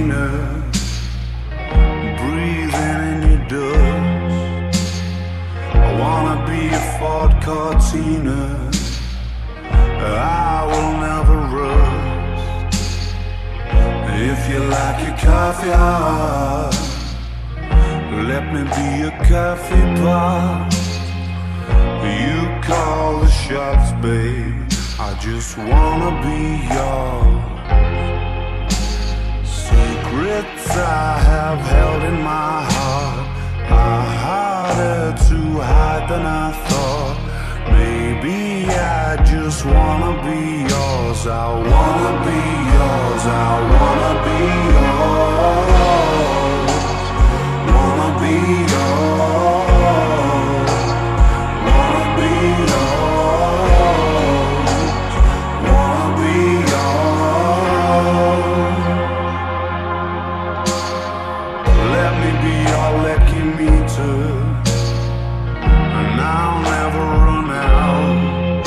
Venus, breathing in your dust. I wanna be a Ford Cortina, I will never rust. If you like your coffee hot, let me be a coffee pot. You call the shots, babe, I just wanna be yours. Secrets I have held in my heart are harder to hide than I thought. Maybe I just wanna be yours. I wanna be yours. I wanna be yours. Wanna be yours. Wanna be yours. Wanna be yours. Let me be your lucky meter, and I'll never run out.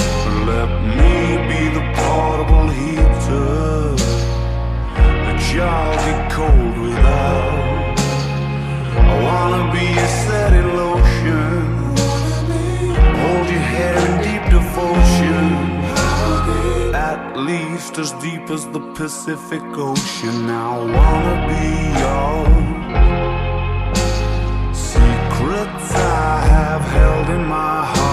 Let me be the portable heater that y'all get cold without. I wanna be a steady lotion, hold your hair in deep devotion, at least as deep as the Pacific Ocean. I wanna be yours. Secrets I have held in my heart